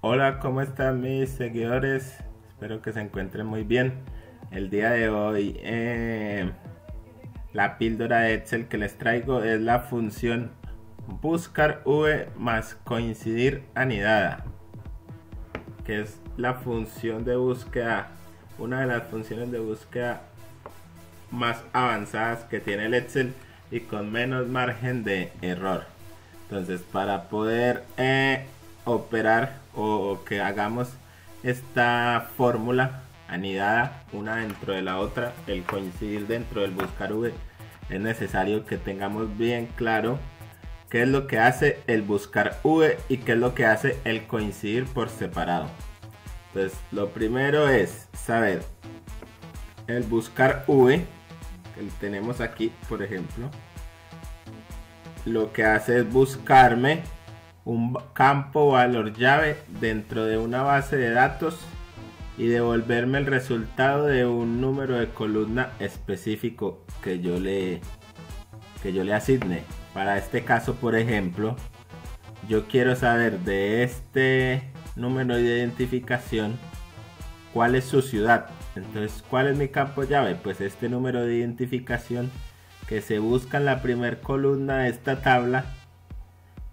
Hola, ¿cómo están mis seguidores? Espero que se encuentren muy bien. El día de hoy la píldora de Excel que les traigo es la función buscar v más coincidir anidada, que es la función de búsqueda, una de las funciones de búsqueda más avanzadas que tiene el Excel y con menos margen de error. Entonces, para poder operar o que hagamos esta fórmula anidada una dentro de la otra, el coincidir dentro del buscar v, es necesario que tengamos bien claro qué es lo que hace el buscar v y qué es lo que hace el coincidir por separado. Entonces, lo primero es saber el buscar v, que tenemos aquí, por ejemplo, lo que hace es buscarme un campo valor llave dentro de una base de datos y devolverme el resultado de un número de columna específico que yo le asigne. Para este caso, por ejemplo, yo quiero saber de este número de identificación cuál es su ciudad. Entonces, ¿cuál es mi campo llave? Pues este número de identificación que se busca en la primera columna de esta tabla,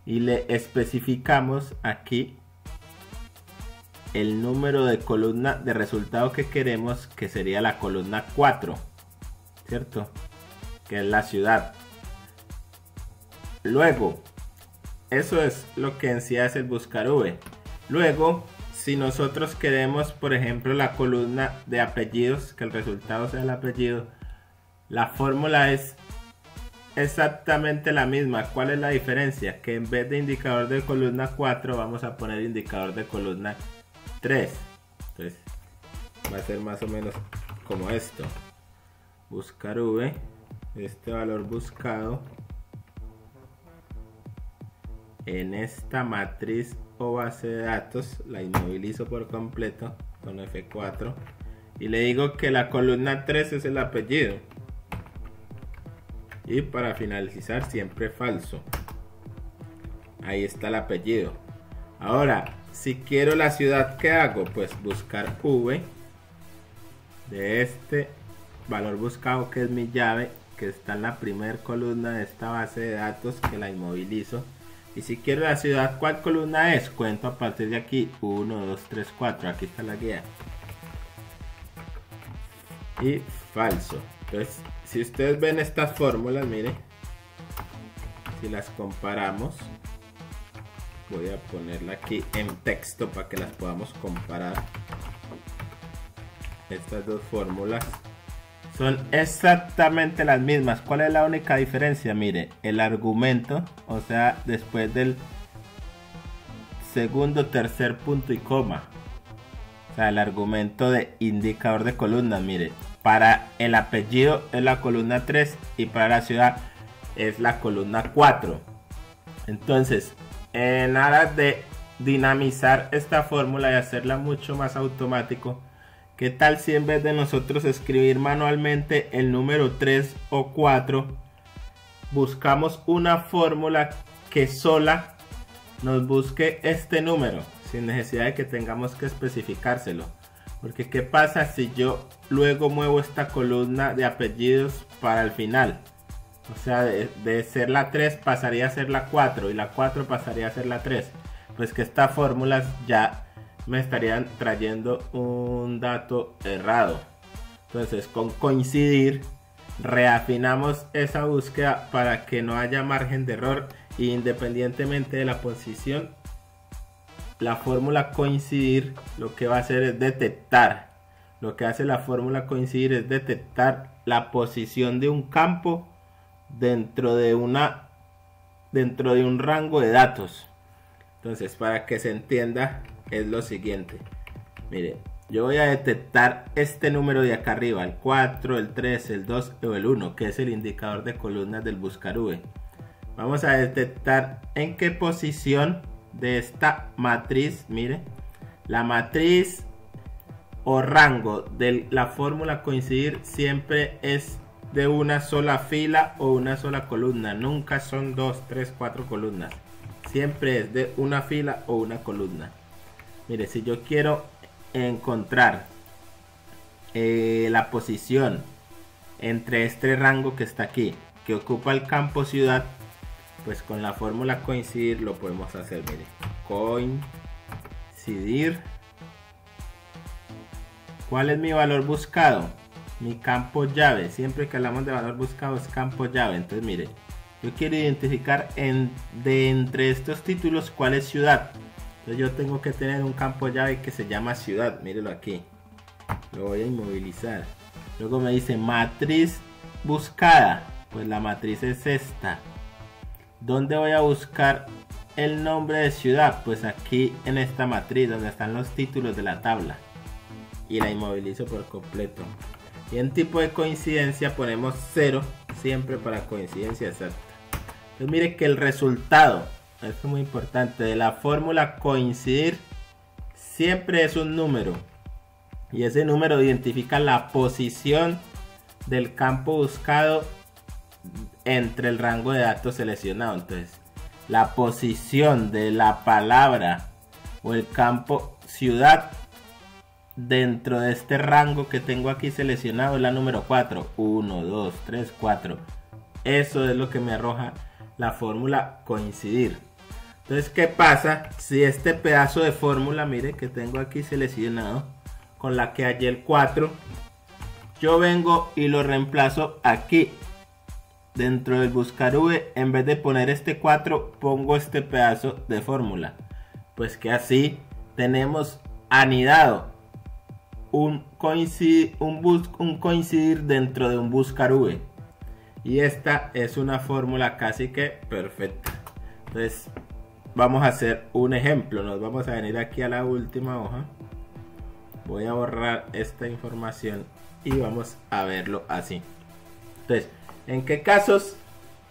y le especificamos aquí el número de columna de resultado que queremos, que sería la columna 4, ¿cierto? Que es la ciudad. Luego, eso es lo que en sí hace el buscar v. Luego, si nosotros queremos, por ejemplo, la columna de apellidos, que el resultado sea el apellido, la fórmula es exactamente la misma. ¿Cuál es la diferencia? Que en vez de indicador de columna 4 vamos a poner indicador de columna 3. Entonces va a ser más o menos como esto: buscar v, este valor buscado en esta matriz o base de datos, la inmovilizo por completo con F4 y le digo que la columna 3 es el apellido. Y para finalizar, siempre falso. Ahí está el apellido. Ahora, si quiero la ciudad, ¿qué hago? Pues buscar v de este valor buscado, que es mi llave, que está en la primera columna de esta base de datos, que la inmovilizo. Y si quiero la ciudad, ¿cuál columna es? Cuento a partir de aquí: 1, 2, 3, 4. Aquí está la guía. Y falso. Entonces, si ustedes ven estas fórmulas, mire, si las comparamos, voy a ponerla aquí en texto para que las podamos comparar. Estas dos fórmulas son exactamente las mismas. ¿Cuál es la única diferencia? Mire, el argumento, o sea, después del segundo, tercer punto y coma, o sea, el argumento de indicador de columnas, mire, para el apellido es la columna 3 y para la ciudad es la columna 4. Entonces, en aras de dinamizar esta fórmula y hacerla mucho más automático, ¿qué tal si en vez de nosotros escribir manualmente el número 3 o 4, buscamos una fórmula que sola nos busque este número, sin necesidad de que tengamos que especificárselo? Porque ¿qué pasa si yo luego muevo esta columna de apellidos para el final? O sea, de ser la 3 pasaría a ser la 4 y la 4 pasaría a ser la 3. Pues que estas fórmulas ya me estarían trayendo un dato errado. Entonces, con coincidir reafinamos esa búsqueda para que no haya margen de error, e independientemente de la posición, la fórmula coincidir lo que va a hacer es detectar, lo que hace la fórmula coincidir es detectar la posición de un campo dentro de un rango de datos. Entonces, para que se entienda, es lo siguiente. Mire, yo voy a detectar este número de acá arriba, el 4, el 3, el 2 o el 1, que es el indicador de columnas del buscar v. Vamos a detectar en qué posición de esta matriz, mire, la matriz o rango de la fórmula coincidir siempre es de una sola fila o una sola columna. Nunca son 2, 3, 4 columnas. Siempre es de una fila o una columna. Mire, si yo quiero encontrar la posición entre este rango que está aquí, que ocupa el campo ciudad, pues con la fórmula coincidir lo podemos hacer. Mire, coincidir. ¿Cuál es mi valor buscado? Mi campo llave. Siempre que hablamos de valor buscado es campo llave. Entonces mire, yo quiero identificar de entre estos títulos cuál es ciudad. Entonces yo tengo que tener un campo llave que se llama ciudad. Mírelo aquí. Lo voy a inmovilizar. Luego me dice matriz buscada. Pues la matriz es esta. ¿Dónde voy a buscar el nombre de ciudad? Pues aquí en esta matriz donde están los títulos de la tabla. Y la inmovilizo por completo. Y en tipo de coincidencia ponemos 0 siempre para coincidencia exacta. Entonces mire que el resultado, esto es muy importante, de la fórmula coincidir siempre es un número. Y ese número identifica la posición del campo buscado entre el rango de datos seleccionado. Entonces la posición de la palabra o el campo ciudad dentro de este rango que tengo aquí seleccionado es la número 4. 1, 2, 3, 4. Eso es lo que me arroja la fórmula coincidir. Entonces, ¿qué pasa si este pedazo de fórmula, mire, que tengo aquí seleccionado, con la que hallé el 4, yo vengo y lo reemplazo aquí dentro del buscar V? En vez de poner este 4, pongo este pedazo de fórmula. Pues que así tenemos anidado un coincidir dentro de un buscar V. Y esta es una fórmula casi que perfecta. Entonces vamos a hacer un ejemplo. Nos vamos a venir aquí a la última hoja. Voy a borrar esta información y vamos a verlo así. Entonces, ¿en qué casos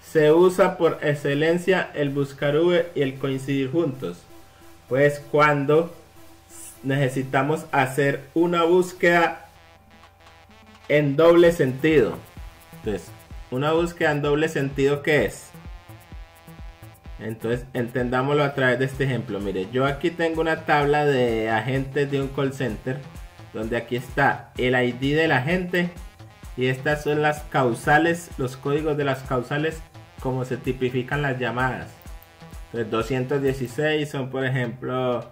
se usa por excelencia el buscar V y el coincidir juntos? Pues cuando necesitamos hacer una búsqueda en doble sentido. Entonces, una búsqueda en doble sentido, ¿qué es? Entonces, entendámoslo a través de este ejemplo. Mire, yo aquí tengo una tabla de agentes de un call center, donde aquí está el ID del agente y estas son las causales, los códigos de las causales, como se tipifican las llamadas. Entonces, 216 son, por ejemplo,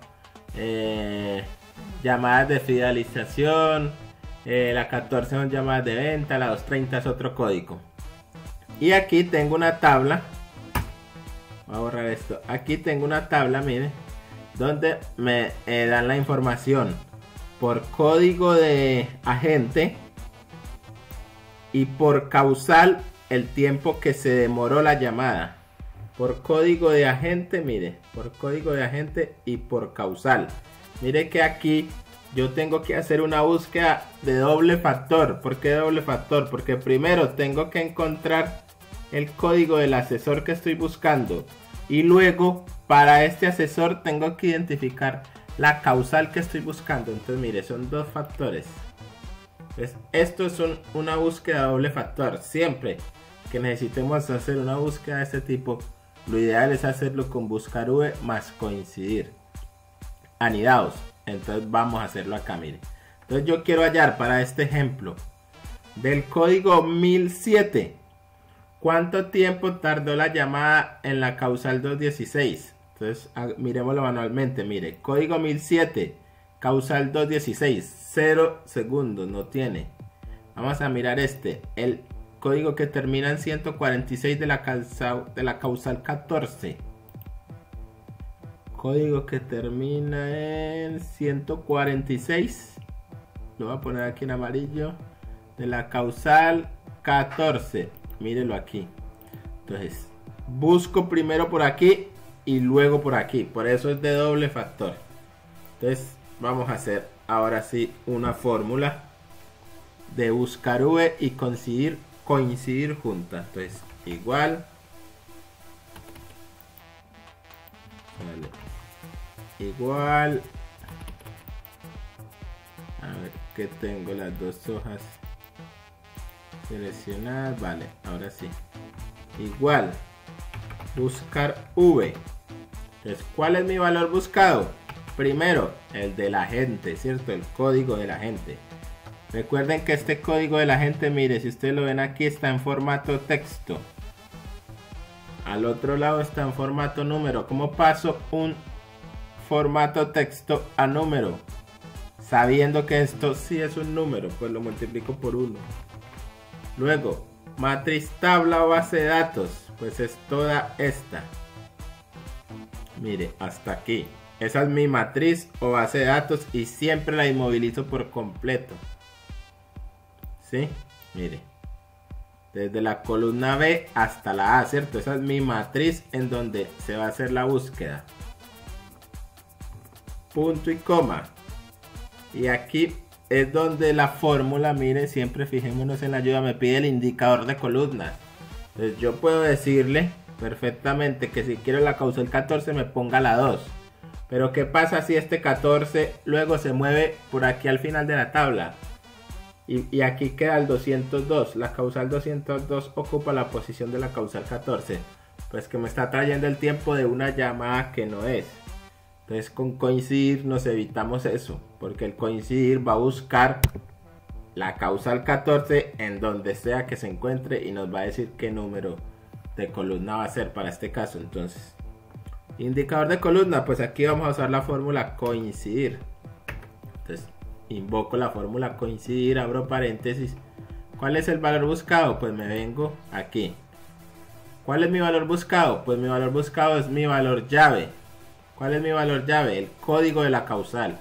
llamadas de fidelización, la 14 son llamadas de venta, la 230 es otro código. Y aquí tengo una tabla, voy a borrar esto, aquí tengo una tabla, mire, donde me dan la información por código de agente y por causal el tiempo que se demoró la llamada. Por código de agente, mire, por código de agente y por causal. Mire que aquí yo tengo que hacer una búsqueda de doble factor. ¿Por qué doble factor? Porque primero tengo que encontrar el código del asesor que estoy buscando. Y luego, para este asesor tengo que identificar la causal que estoy buscando. Entonces, mire, son dos factores. Entonces, esto es una búsqueda de doble factor. Siempre que necesitemos hacer una búsqueda de este tipo, lo ideal es hacerlo con buscar V más coincidir. Anidados. Entonces vamos a hacerlo acá, mire. Entonces yo quiero hallar para este ejemplo del código 1007. ¿Cuánto tiempo tardó la llamada en la causal 216? Entonces miremoslo manualmente. Mire, código 1007, causal 216, 0 segundos, no tiene. Vamos a mirar este, el código que termina en 146 de la causal 14. Código que termina en 146. Lo voy a poner aquí en amarillo. De la causal 14. Mírelo aquí. Entonces, busco primero por aquí y luego por aquí. Por eso es de doble factor. Entonces, vamos a hacer ahora sí una fórmula de buscar V y coincidir juntas. Entonces, igual. Vale. Igual. A ver que tengo las dos hojas seleccionadas. Vale, ahora sí. Igual. Buscar V. Entonces, ¿cuál es mi valor buscado? Primero, el del agente, ¿cierto? El código del agente. Recuerden que este código del agente, mire, si ustedes lo ven aquí, está en formato texto. Al otro lado está en formato número. ¿Cómo paso un formato texto a número? Sabiendo que esto sí es un número, pues lo multiplico por 1. Luego, matriz tabla o base de datos, pues es toda esta. Mire, hasta aquí. Esa es mi matriz o base de datos y siempre la inmovilizo por completo. ¿Sí? Mire. Desde la columna B hasta la A, ¿cierto? Esa es mi matriz en donde se va a hacer la búsqueda. Punto y coma. Y aquí es donde la fórmula, mire, siempre fijémonos en la ayuda, me pide el indicador de columnas. Entonces yo puedo decirle perfectamente que si quiero la causal 14 me ponga la 2. Pero ¿qué pasa si este 14 luego se mueve por aquí al final de la tabla? Y aquí queda el 202. La causal 202 ocupa la posición de la causal 14. Pues que me está trayendo el tiempo de una llamada que no es. Entonces con coincidir nos evitamos eso. Porque el coincidir va a buscar la causal 14 en donde sea que se encuentre. Y nos va a decir qué número de columna va a ser para este caso. Entonces, indicador de columna. Pues aquí vamos a usar la fórmula coincidir. Entonces invoco la fórmula coincidir, abro paréntesis. ¿Cuál es el valor buscado? Pues me vengo aquí. ¿Cuál es mi valor buscado? Pues mi valor buscado es mi valor llave. ¿Cuál es mi valor llave? El código de la causal.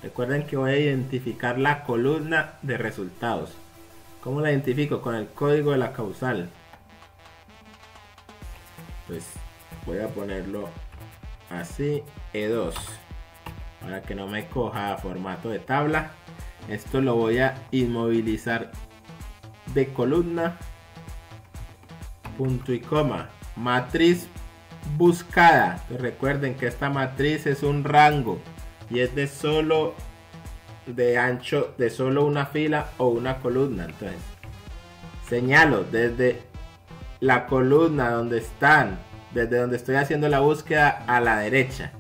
Recuerden que voy a identificar la columna de resultados. ¿Cómo la identifico? Con el código de la causal. Pues voy a ponerlo así, E2. Para que no me coja formato de tabla. Esto lo voy a inmovilizar de columna. Punto y coma. Matriz buscada. Pues recuerden que esta matriz es un rango. Y es de ancho de solo una fila o una columna. Entonces señalo desde la columna donde están. Desde donde estoy haciendo la búsqueda a la derecha.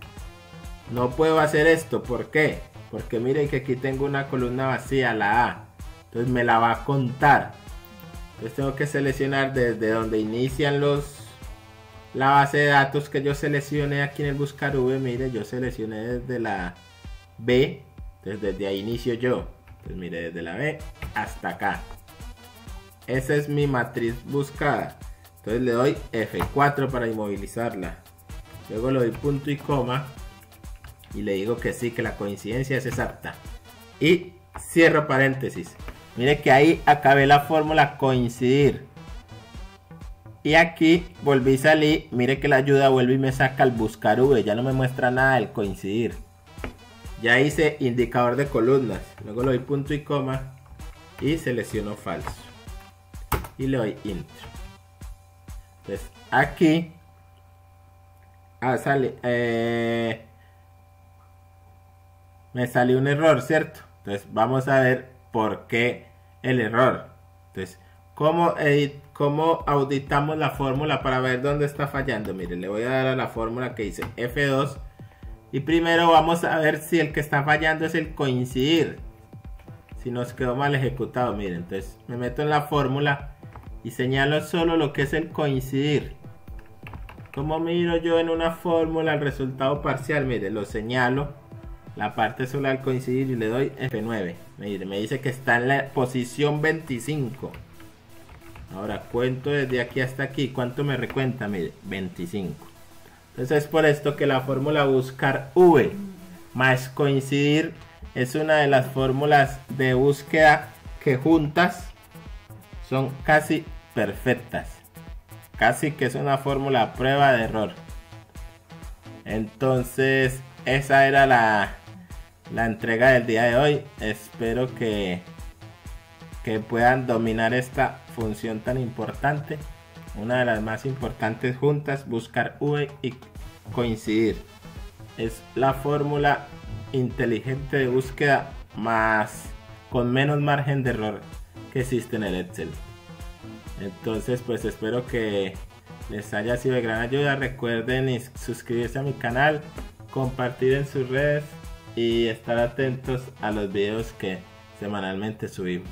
No puedo hacer esto, ¿por qué? Porque miren que aquí tengo una columna vacía, la A. Entonces me la va a contar. Entonces tengo que seleccionar desde donde inician la base de datos que yo seleccioné aquí en el buscar V. Mire, yo seleccioné desde la B. Entonces desde ahí inicio yo. Entonces mire, desde la B hasta acá. Esa es mi matriz buscada. Entonces le doy F4 para inmovilizarla. Luego le doy punto y coma. Y le digo que sí, que la coincidencia es exacta. Y cierro paréntesis. Mire que ahí acabé la fórmula coincidir. Y aquí volví a salir. Mire que la ayuda vuelve y me saca el buscar V. Ya no me muestra nada del coincidir. Ya hice indicador de columnas. Luego le doy punto y coma. Y selecciono falso. Y le doy enter. Entonces aquí sale... me salió un error, ¿cierto? Entonces vamos a ver por qué el error. Entonces, ¿cómo auditamos la fórmula para ver dónde está fallando? Mire, le voy a dar a la fórmula que dice F2. Y primero vamos a ver si el que está fallando es el coincidir. Si nos quedó mal ejecutado, miren. Entonces me meto en la fórmula y señalo solo lo que es el coincidir. ¿Cómo miro yo en una fórmula el resultado parcial? Mire, lo señalo. La parte sola al coincidir y le doy F9. Mire, me dice que está en la posición 25. Ahora cuento desde aquí hasta aquí. ¿Cuánto me recuenta? Mire, 25. Entonces es por esto que la fórmula buscar V más coincidir es una de las fórmulas de búsqueda que juntas son casi perfectas. Casi que es una fórmula a prueba de error. Entonces esa era la entrega del día de hoy. Espero que puedan dominar esta función tan importante, una de las más importantes juntas, buscar V y coincidir. Es la fórmula inteligente de búsqueda con menos margen de error que existe en el Excel. Entonces pues espero que les haya sido de gran ayuda. Recuerden suscribirse a mi canal, compartir en sus redes y estar atentos a los videos que semanalmente subimos.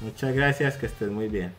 Muchas gracias, que estés muy bien.